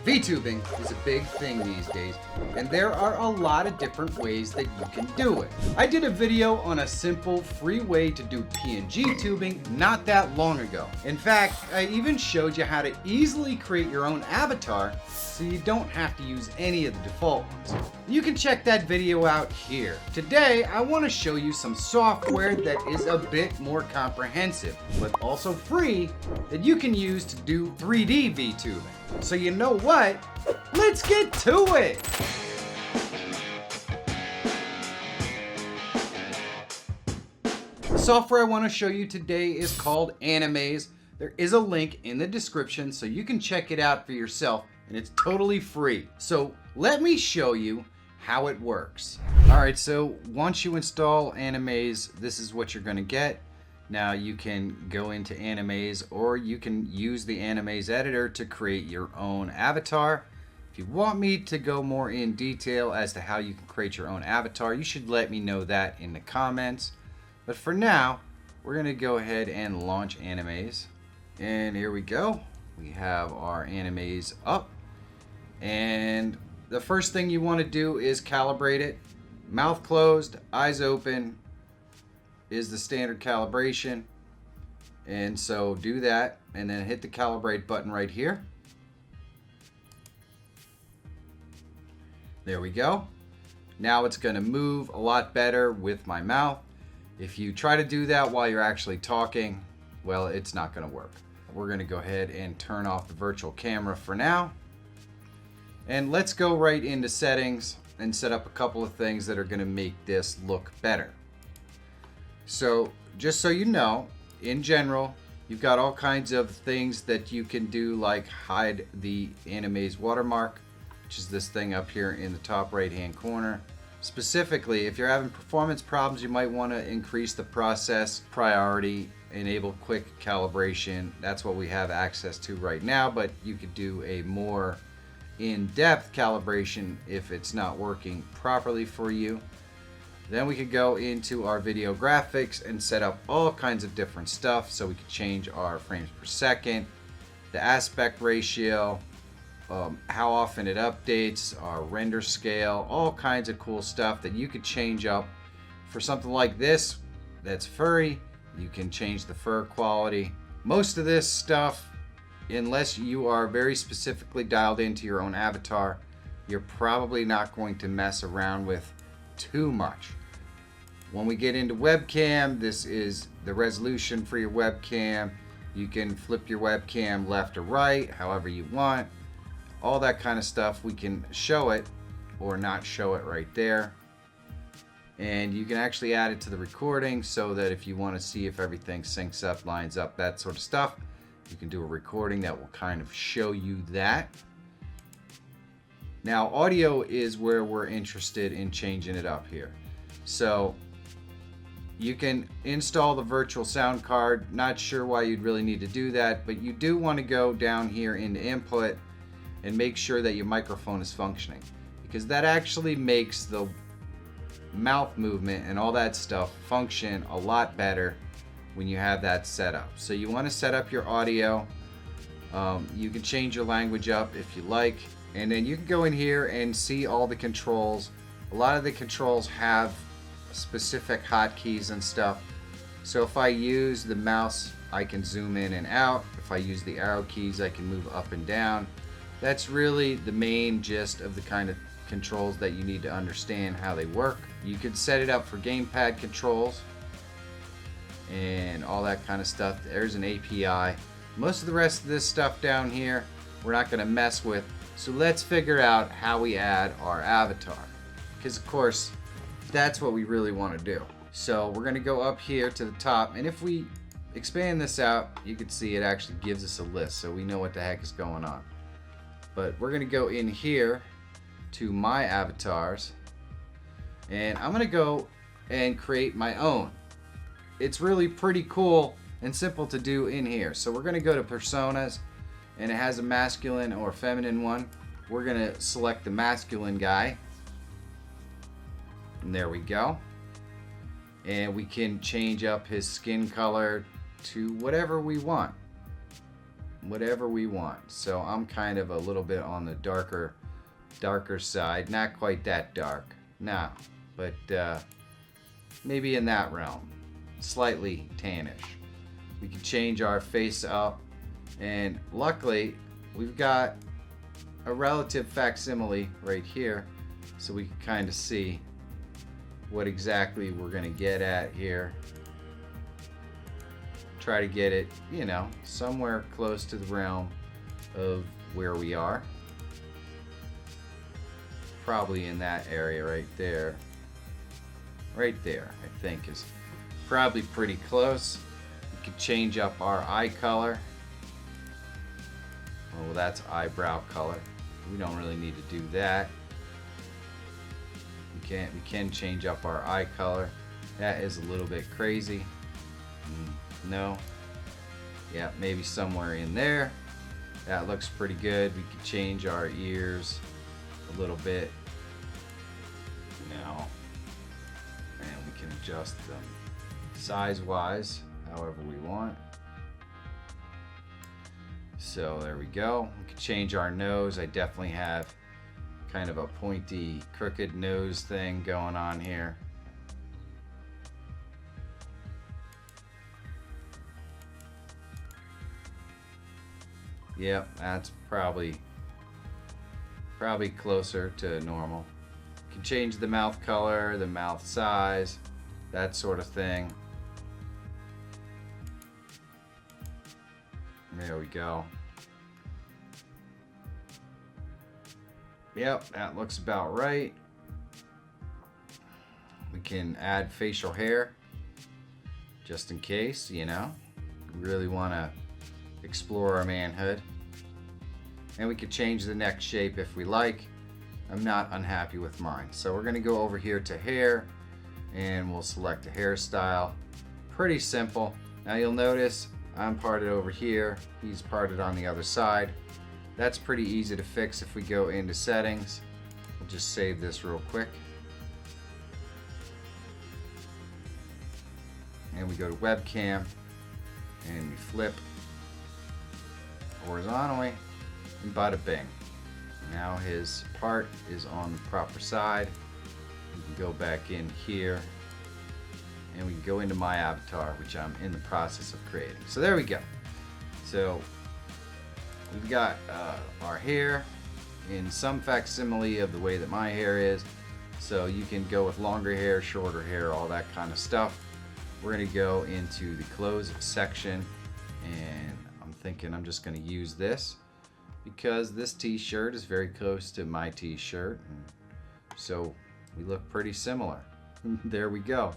VTubing is a big thing these days, and there are a lot of different ways that you can do it. I did a video on a simple, free way to do PNG tubing not that long ago. In fact, I even showed you how to easily create your own avatar so you don't have to use any of the default ones. You can check that video out here. Today, I want to show you some software that is a bit more comprehensive, but also free, that you can use to do 3D VTubing. So you know what? Let's get to it! The software I want to show you today is called Animaze. There is a link in the description so you can check it out for yourself, and it's totally free. So let me show you how it works. Alright, so once you install Animaze, this is what you're going to get. Now you can go into Animaze, or you can use the Animaze editor to create your own avatar. If you want me to go more in detail as to how you can create your own avatar, you should let me know that in the comments. But for now, we're going to go ahead and launch Animaze. And here we go. We have our Animaze up. And the first thing you want to do is calibrate it. Mouth closed, eyes open is the standard calibration, and so do that and then hit the calibrate button right here. There we go. Now it's going to move a lot better with my mouth. If you try to do that while you're actually talking, well, it's not going to work. We're going to go ahead and turn off the virtual camera for now, and let's go right into settings and set up a couple of things that are going to make this look better. So just so you know, in general, you've got all kinds of things that you can do, like hide the Animaze watermark, which is this thing up here in the top right hand corner. Specifically, if you're having performance problems, you might want to increase the process priority, enable quick calibration. That's what we have access to right now, but you could do a more in-depth calibration if it's not working properly for you. Then we could go into our video graphics and set up all kinds of different stuff. So we could change our frames per second, the aspect ratio, how often it updates, our render scale, all kinds of cool stuff that you could change up. For something like this that's furry, you can change the fur quality. Most of this stuff, unless you are very specifically dialed into your own avatar, you're probably not going to mess around with too much. When we get into webcam, this is the resolution for your webcam. You can flip your webcam left or right, however you want. All that kind of stuff, we can show it or not show it right there. And you can actually add it to the recording so that if you want to see if everything syncs up, lines up, that sort of stuff, you can do a recording that will kind of show you that. Now, audio is where we're interested in changing it up here. So you can install the virtual sound card. Not sure why you'd really need to do that, but you do want to go down here into input and make sure that your microphone is functioning, because that actually makes the mouth movement and all that stuff function a lot better when you have that set up. So you want to set up your audio. You can change your language up if you like, and then you can go in here and see all the controls. A lot of the controls have specific hotkeys and stuff. So if I use the mouse, I can zoom in and out. If I use the arrow keys, I can move up and down. That's really the main gist of the kind of controls that you need to understand how they work. You could set it up for gamepad controls and all that kind of stuff. There's an API. Most of the rest of this stuff down here we're not going to mess with. So let's figure out how we add our avatar, because of course that's what we really want to do. So we're going to go up here to the top, and if we expand this out, you can see it actually gives us a list, so we know what the heck is going on. But we're going to go in here to my avatars, and I'm going to go and create my own. It's really pretty cool and simple to do in here. So we're going to go to personas, and it has a masculine or feminine one. We're going to select the masculine guy, and there we go. And we can change up his skin color to whatever we want. whatever we want. So I'm kind of a little bit on the darker side, not quite that dark, no, but maybe in that realm, slightly tannish. We can change our face up, and luckily we've got a relative facsimile right here, so we can kind of see what exactly we're going to get at here. Try to get it, you know, somewhere close to the realm of where we are. Probably in that area right there. Right there, I think, is probably pretty close. We could change up our eye color. Oh, that's eyebrow color. We don't really need to do that. We can change up our eye color. That is a little bit crazy. No. Yeah, maybe somewhere in there. That looks pretty good. We could change our ears a little bit. Now. And we can adjust them size-wise, however we want. So there we go. We can change our nose. I definitely have kind of a pointy, crooked nose thing going on here. Yep, that's probably closer to normal. You can change the mouth color, the mouth size, that sort of thing. There we go. Yep, that looks about right. We can add facial hair, just in case, you know. We really want to explore our manhood. And we could change the neck shape if we like. I'm not unhappy with mine. So we're going to go over here to hair, and we'll select a hairstyle. Pretty simple. Now you'll notice I'm parted over here. He's parted on the other side. That's pretty easy to fix if we go into settings. We'll just save this real quick. And we go to webcam, and we flip horizontally, and bada bing. Now his part is on the proper side. We can go back in here, and we can go into my avatar, which I'm in the process of creating. So there we go. So we've got our hair in some facsimile of the way that my hair is. So you can go with longer hair, shorter hair, all that kind of stuff. We're going to go into the clothes section, and I'm thinking I'm just going to use this because this t-shirt is very close to my t-shirt, and so we look pretty similar. There we go.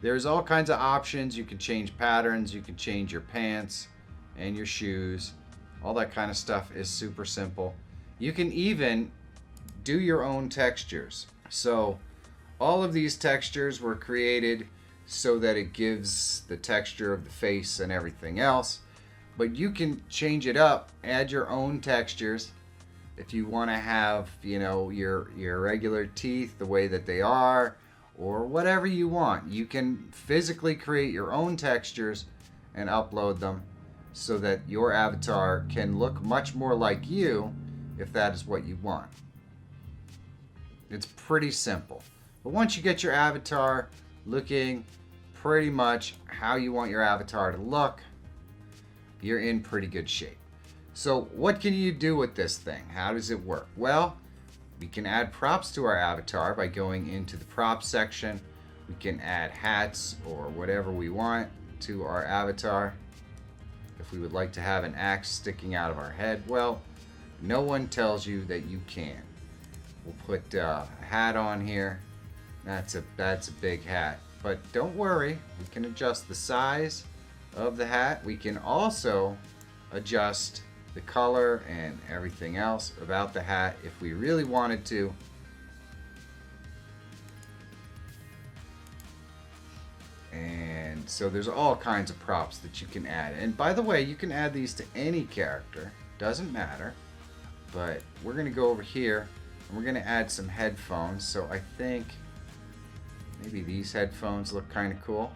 There's all kinds of options. You can change patterns, you can change your pants and your shoes. All that kind of stuff is super simple. You can even do your own textures. So all of these textures were created so that it gives the texture of the face and everything else. But you can change it up, add your own textures. If you want to have, you know, your regular teeth the way that they are, or whatever you want. You can physically create your own textures and upload them so that your avatar can look much more like you if that is what you want. It's pretty simple. But once you get your avatar looking pretty much how you want your avatar to look, you're in pretty good shape. So what can you do with this thing? How does it work? Well, we can add props to our avatar by going into the props section. We can add hats or whatever we want to our avatar. If we would like to have an axe sticking out of our head, well, no one tells you that you can. We'll put a hat on here. That's a big hat. But don't worry, we can adjust the size of the hat. We can also adjust the color and everything else about the hat if we really wanted to. And so there's all kinds of props that you can add. And by the way, you can add these to any character. Doesn't matter. But we're going to go over here and we're going to add some headphones. So I think maybe these headphones look kind of cool.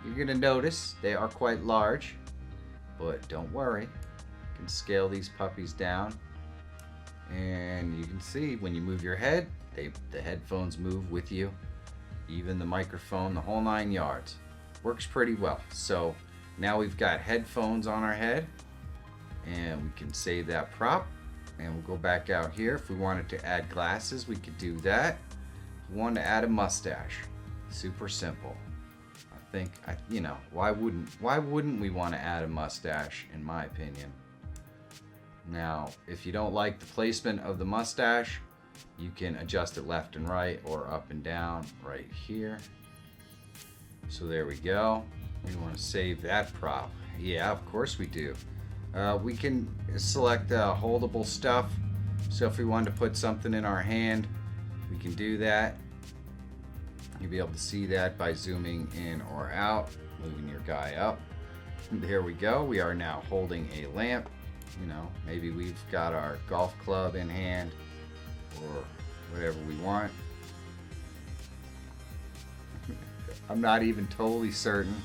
You're going to notice they are quite large, but don't worry. You can scale these puppies down, and you can see when you move your head, the headphones move with you, even the microphone, the whole 9 yards. Works pretty well. So now we've got headphones on our head, and we can save that prop, and we'll go back out here. If we wanted to add glasses, we could do that. If we wanted to add a mustache, super simple. I think, you know, why wouldn't we want to add a mustache, in my opinion? Now, if you don't like the placement of the mustache, you can adjust it left and right or up and down right here. So there we go. We want to save that prop. Yeah, of course we do. We can select holdable stuff. So if we wanted to put something in our hand, we can do that. You'll be able to see that by zooming in or out, moving your guy up. There we go. We are now holding a lamp. You know, maybe we've got our golf club in hand or whatever we want. I'm not even totally certain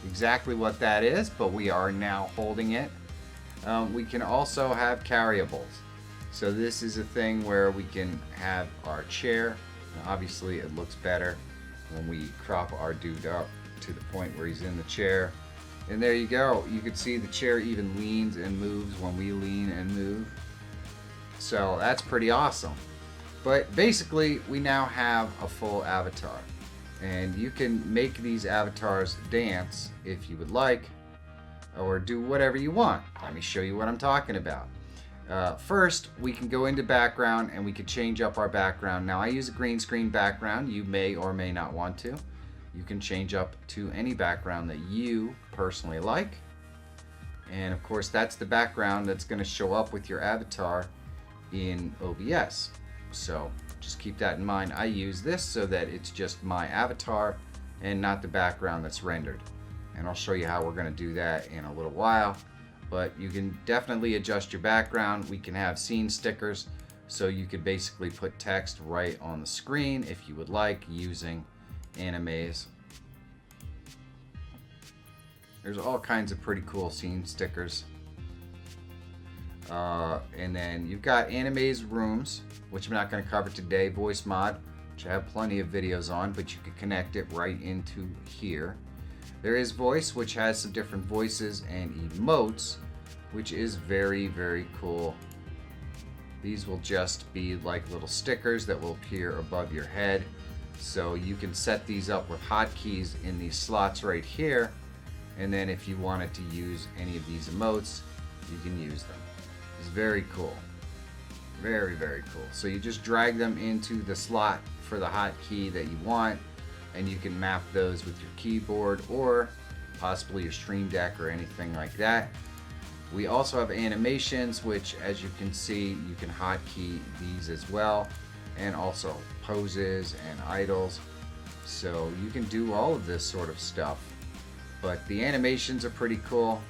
exactly what that is, but we are now holding it. We can also have carryables. So this is a thing where we can have our chair. Now obviously it looks better when we crop our dude up to the point where he's in the chair. And there you go. You can see the chair even leans and moves when we lean and move. So that's pretty awesome. But basically, we now have a full avatar. And you can make these avatars dance if you would like, or do whatever you want. Let me show you what I'm talking about. First, we can go into background and we can change up our background. Now I use a green screen background. You may or may not want to. You can change up to any background that you personally like. And of course, that's the background that's going to show up with your avatar in OBS. So just keep that in mind. I use this so that it's just my avatar and not the background that's rendered. And I'll show you how we're going to do that in a little while. But you can definitely adjust your background. We can have scene stickers, so you could basically put text right on the screen if you would like, using animes. There's all kinds of pretty cool scene stickers. And then you've got animes rooms, which I'm not going to cover today. Voice mod, which I have plenty of videos on, but you can connect it right into here. There is voice, which has some different voices, and emotes, which is very, very cool. These will just be like little stickers that will appear above your head. So you can set these up with hotkeys in these slots right here. And then if you wanted to use any of these emotes, you can use them. It's very cool. Very, very cool. So you just drag them into the slot for the hotkey that you want, and you can map those with your keyboard or possibly your Stream Deck or anything like that. We also have animations, which as you can see, you can hotkey these as well, and also poses and idles. So you can do all of this sort of stuff. But the animations are pretty cool.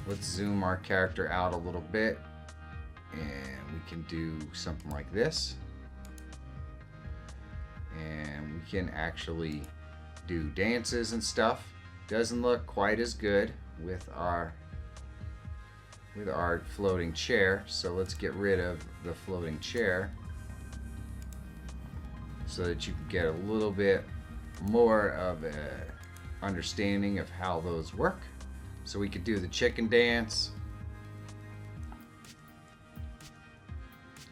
Let's zoom our character out a little bit, and we can do something like this. And we can actually do dances and stuff. Doesn't look quite as good with our floating chair, so let's get rid of the floating chair so that you can get a little bit more of a understanding of how those work. So we could do the chicken dance,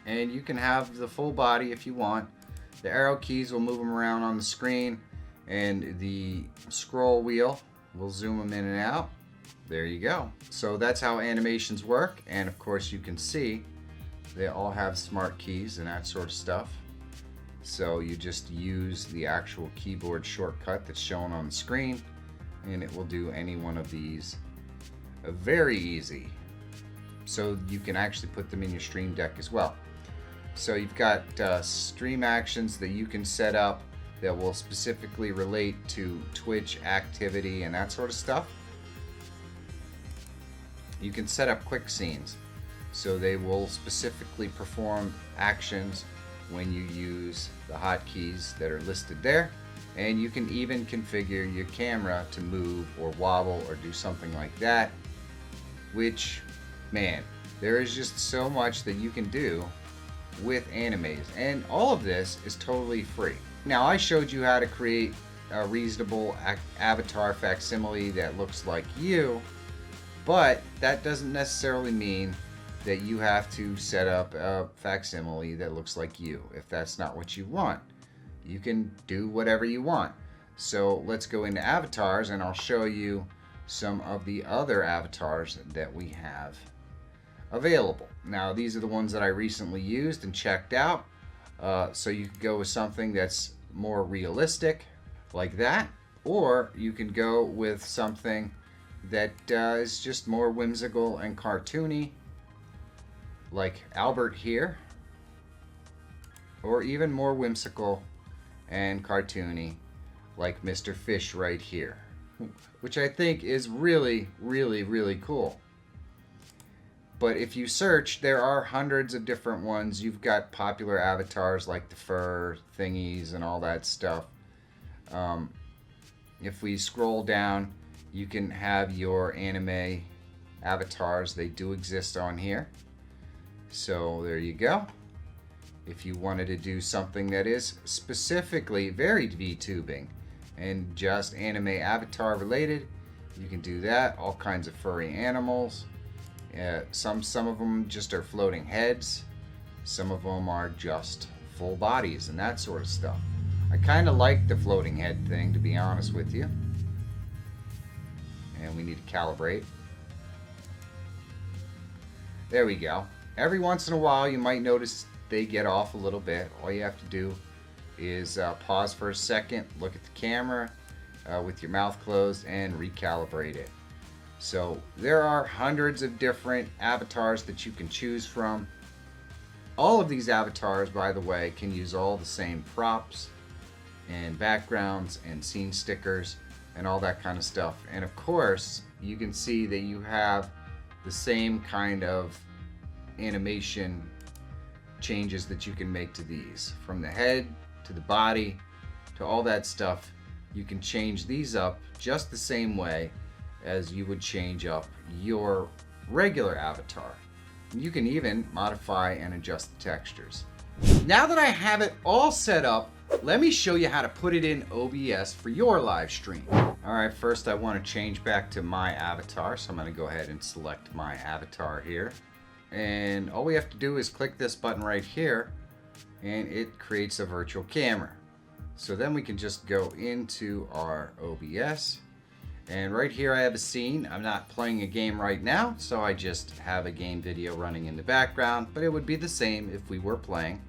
and you can have the full body if you want. The arrow keys will move them around on the screen, and the scroll wheel will zoom them in and out. There you go. So that's how animations work, and of course you can see they all have smart keys and that sort of stuff. So you just use the actual keyboard shortcut that's shown on the screen, and it will do any one of these very easy. So you can actually put them in your Stream Deck as well. So you've got stream actions that you can set up that will specifically relate to Twitch activity and that sort of stuff. You can set up quick scenes, so they will specifically perform actions when you use the hotkeys that are listed there. And you can even configure your camera to move or wobble or do something like that. which, man, there is just so much that you can do with animes, and all of this is totally free. Now, I showed you how to create a reasonable avatar facsimile that looks like you, but that doesn't necessarily mean that you have to set up a facsimile that looks like you if that's not what you want. You can do whatever you want. So let's go into avatars and I'll show you some of the other avatars that we have available. Now, these are the ones that I recently used and checked out. So you could go with something that's more realistic like that, or you can go with something that is just more whimsical and cartoony like Albert here, or even more whimsical and cartoony like Mr. Fish right here, which I think is really, really, really cool. But if you search, there are hundreds of different ones. You've got popular avatars like the fur thingies and all that stuff. If we scroll down, you can have your anime avatars. They do exist on here. So there you go. If you wanted to do something that is specifically very VTubing and just anime avatar related, you can do that. All kinds of furry animals. Some of them just are floating heads. Some of them are just full bodies and that sort of stuff. I kind of like the floating head thing, to be honest with you. And we need to calibrate. There we go. Every once in a while you might notice they get off a little bit. All you have to do is pause for a second, look at the camera with your mouth closed, and recalibrate it. So there are hundreds of different avatars that you can choose from. All of these avatars, by the way, can use all the same props and backgrounds and scene stickers and all that kind of stuff. And of course, you can see that you have the same kind of animation changes that you can make to these. From the head to the body to all that stuff, you can change these up just the same way as you would change up your regular avatar. You can even modify and adjust the textures. Now that I have it all set up, let me show you how to put it in OBS for your live stream. Alright, first I want to change back to my avatar, so I'm going to go ahead and select my avatar here. And all we have to do is click this button right here, and it creates a virtual camera. So then we can just go into our OBS. And right here I have a scene. I'm not playing a game right now, so I just have a game video running in the background, but it would be the same if we were playing.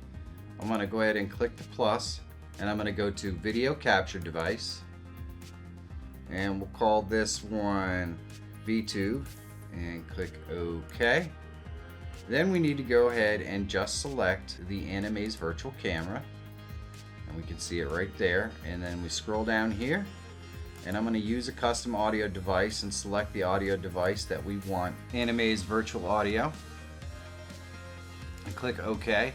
I'm going to go ahead and click the plus, and I'm going to go to Video Capture Device. And we'll call this one Vtube, and click OK. Then we need to go ahead and just select the anime's virtual camera, and we can see it right there. And then we scroll down here, and I'm going to use a custom audio device and select the audio device that we want anime's virtual audio, and click OK.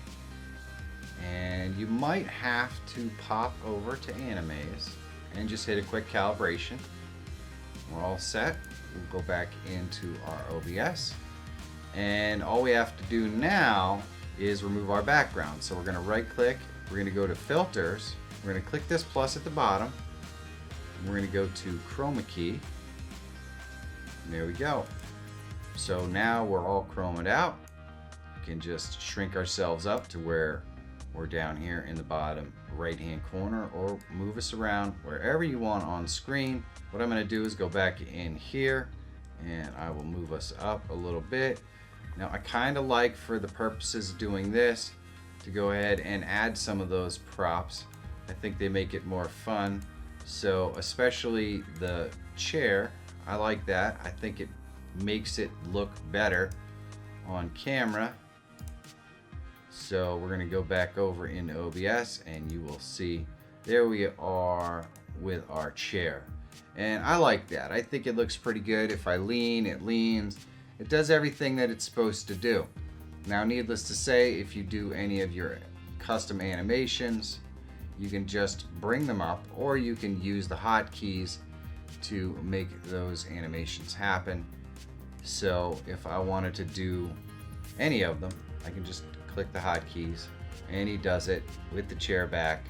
And you might have to pop over to animes and just hit a quick calibration. We're all set. We'll go back into our OBS, and all we have to do now is remove our background. So we're going to right click, we're going to go to filters, we're going to click this plus at the bottom, and we're going to go to chroma key, and there we go. So now we're all chromed out. We can just shrink ourselves up to where we're down here in the bottom right hand corner, or move us around wherever you want on screen. What I'm going to do is go back in here, and I will move us up a little bit. Now I kind of like, for the purposes of doing this, to go ahead and add some of those props. I think they make it more fun. So especially the chair, I like that. I think it makes it look better on camera. So we're going to go back over into OBS, and you will see there we are with our chair. And I like that. I think it looks pretty good. If I lean, it leans. It does everything that it's supposed to do. Now, needless to say, if you do any of your custom animations, you can just bring them up, or you can use the hotkeys to make those animations happen. So if I wanted to do any of them, I can just click the hotkeys, and he does it with the chair back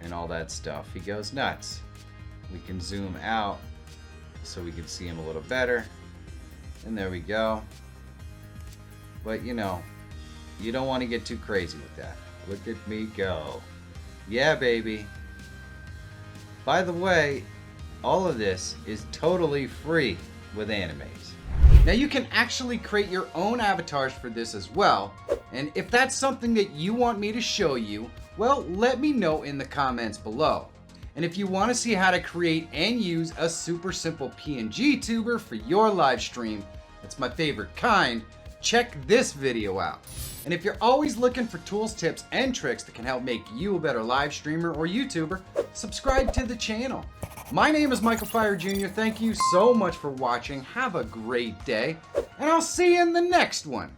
and all that stuff. He goes nuts. We can zoom out so we can see him a little better. And there we go. But you know, you don't want to get too crazy with that. Look at me go. Yeah, baby. By the way, all of this is totally free with Animaze. Now you can actually create your own avatars for this as well. And if that's something that you want me to show you, well, let me know in the comments below. And if you want to see how to create and use a super simple PNG tuber for your live stream, that's my favorite kind, check this video out. And if you're always looking for tools, tips, and tricks that can help make you a better live streamer or YouTuber, subscribe to the channel. My name is Michael Fire Jr. Thank you so much for watching. Have a great day, and I'll see you in the next one.